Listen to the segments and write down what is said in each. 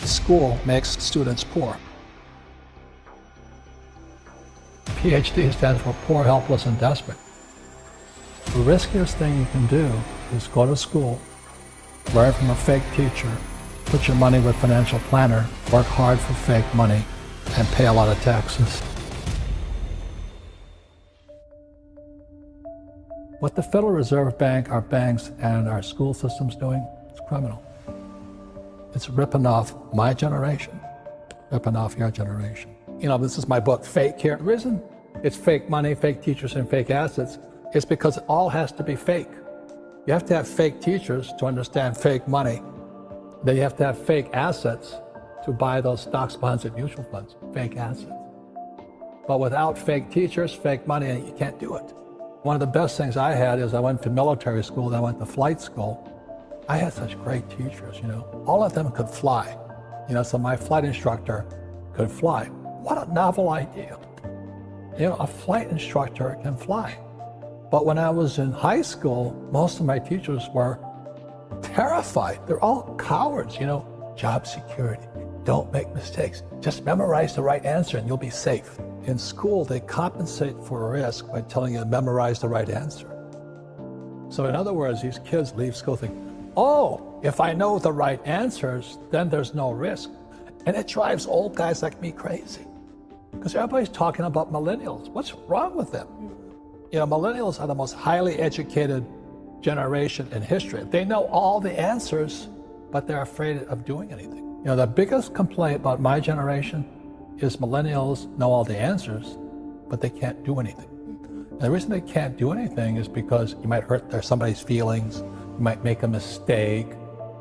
School makes students poor. PhD stands for poor, helpless, and desperate. The riskiest thing you can do is go to school, learn from a fake teacher, put your money with a financial planner, work hard for fake money, and pay a lot of taxes. What the Federal Reserve Bank, our banks, and our school system's doing is criminal. It's ripping off my generation, ripping off your generation. You know, this is my book, Fake Here. The reason it's fake money, fake teachers, and fake assets is because it all has to be fake. You have to have fake teachers to understand fake money. Then you have to have fake assets to buy those stocks, bonds, and mutual funds, fake assets. But without fake teachers, fake money, you can't do it. One of the best things I had is I went to military school, then I went to flight school. I had such great teachers, you know. All of them could fly. You know, so my flight instructor could fly. What a novel idea. You know, a flight instructor can fly. But when I was in high school, most of my teachers were terrified. They're all cowards, you know. Job security, don't make mistakes. Just memorize the right answer and you'll be safe. In school, they compensate for risk by telling you to memorize the right answer. So in other words, these kids leave school thinking, oh, if I know the right answers, then there's no risk. And it drives old guys like me crazy. Because everybody's talking about millennials. What's wrong with them? You know, millennials are the most highly educated generation in history. They know all the answers, but they're afraid of doing anything. You know, the biggest complaint about my generation is millennials know all the answers, but they can't do anything. And the reason they can't do anything is because you might hurt somebody's feelings, you might make a mistake.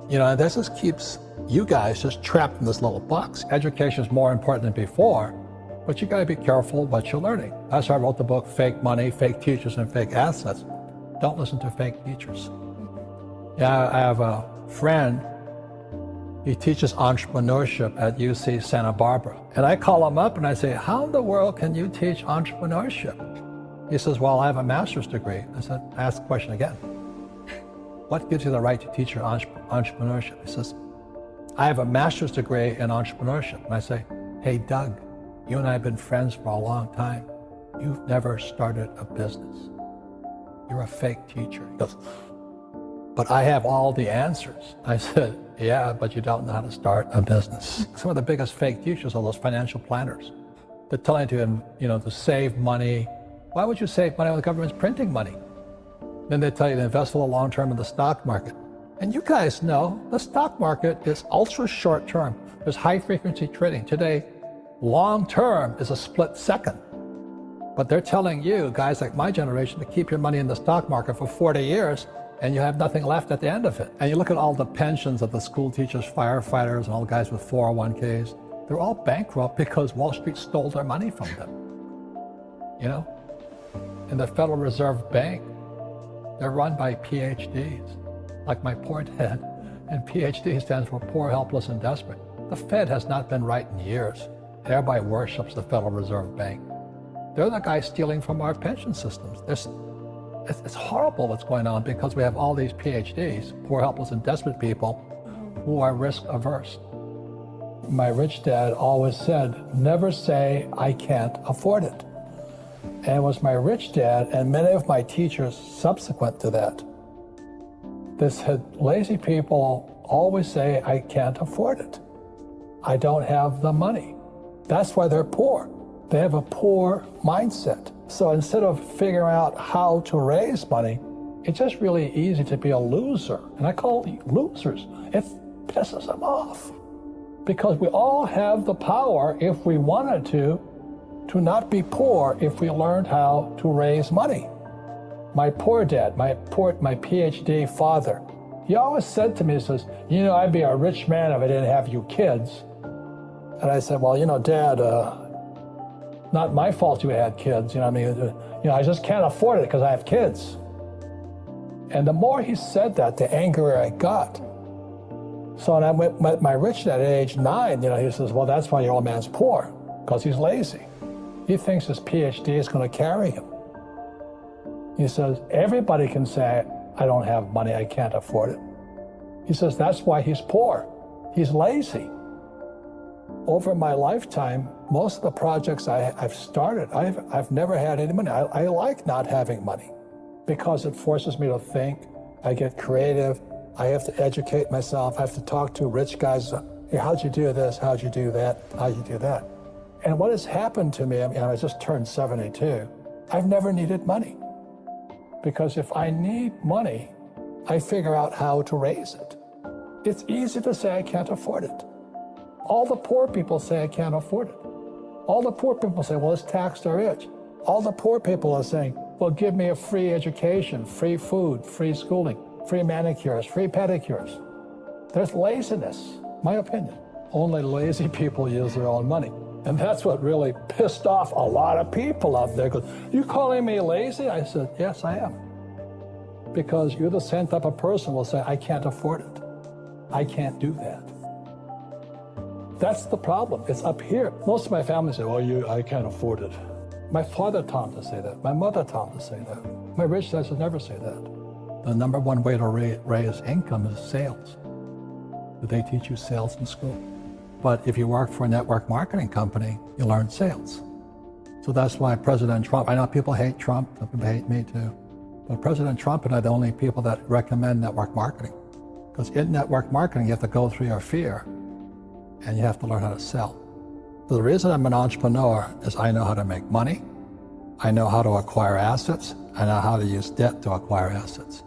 You know, and this just keeps you guys just trapped in this little box. Education is more important than before, but you gotta be careful what you're learning. That's why I wrote the book, Fake Money, Fake Teachers, and Fake Assets. Don't listen to fake teachers. Yeah, I have a friend, he teaches entrepreneurship at UC Santa Barbara. And I call him up and I say, how in the world can you teach entrepreneurship? He says, well, I have a master's degree. I said, ask the question again. What gives you the right to teach your entrepreneurship? He says, I have a master's degree in entrepreneurship. And I say, hey, Doug, you and I have been friends for a long time. You've never started a business. You're a fake teacher. He goes, but I have all the answers. I said, yeah, but you don't know how to start a business. Some of the biggest fake teachers are those financial planners. They're telling you, you know, to save money. Why would you save money when the government's printing money? Then they tell you to invest for the long term in the stock market. And you guys know the stock market is ultra short term. There's high frequency trading. Today, long term is a split second. But they're telling you, guys like my generation, to keep your money in the stock market for 40 years and you have nothing left at the end of it. And you look at all the pensions of the school teachers, firefighters, and all the guys with 401ks, they're all bankrupt because Wall Street stole their money from them. You know? And the Federal Reserve Bank, they're run by PhDs, like my poor dad. And PhD stands for poor, helpless, and desperate. The Fed has not been right in years. Everybody worships the Federal Reserve Bank. They're the guys stealing from our pension systems. It's horrible what's going on because we have all these PhDs, poor, helpless, and desperate people who are risk averse. My rich dad always said, never say, I can't afford it. And it was my rich dad and many of my teachers subsequent to that. They said, lazy people always say, I can't afford it. I don't have the money. That's why they're poor. They have a poor mindset. So instead of figuring out how to raise money, it's just really easy to be a loser. And I call it losers. It pisses them off. Because we all have the power, if we wanted to not be poor if we learned how to raise money. My poor dad, my PhD father, he always said to me, he says, you know, I'd be a rich man if I didn't have you kids. And I said, well, you know, Dad, not my fault you had kids. You know, I mean, you know, I just can't afford it because I have kids. And the more he said that, the angrier I got. So when I met my rich dad at age 9, you know, he says, well, that's why your old man's poor, because he's lazy. He thinks his PhD is going to carry him. He says, everybody can say, I don't have money, I can't afford it. He says, that's why he's poor. He's lazy. Over my lifetime, most of the projects I've started, I've never had any money. I like not having money because it forces me to think. I get creative. I have to educate myself. I have to talk to rich guys. Hey, how'd you do this? How'd you do that? How'd you do that? And what has happened to me, I mean, I just turned 72, I've never needed money. Because if I need money, I figure out how to raise it. It's easy to say I can't afford it. All the poor people say I can't afford it. All the poor people say, well, it's taxed the rich. All the poor people are saying, well, give me a free education, free food, free schooling, free manicures, free pedicures. There's laziness, my opinion. Only lazy people use their own money. And that's what really pissed off a lot of people out there. Because, you calling me lazy? I said, yes, I am. Because you're the same type of person who will say, I can't afford it. I can't do that. That's the problem. It's up here. Most of my family say, well, I can't afford it. My father taught me to say that. My mother taught me to say that. My rich dad should never say that. The number one way to raise income is sales. Do they teach you sales in school? But if you work for a network marketing company, you learn sales. So that's why President Trump, I know people hate Trump, some people hate me too, but President Trump and I are the only people that recommend network marketing. Because in network marketing, you have to go through your fear and you have to learn how to sell. So the reason I'm an entrepreneur is I know how to make money, I know how to acquire assets, I know how to use debt to acquire assets.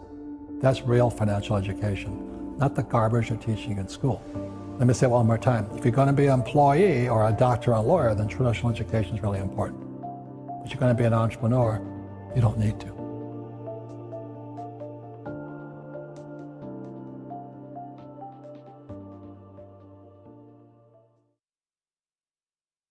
That's real financial education, not the garbage you're teaching in school. Let me say it one more time. If you're going to be an employee or a doctor or a lawyer, then traditional education is really important. But you're going to be an entrepreneur, you don't need to.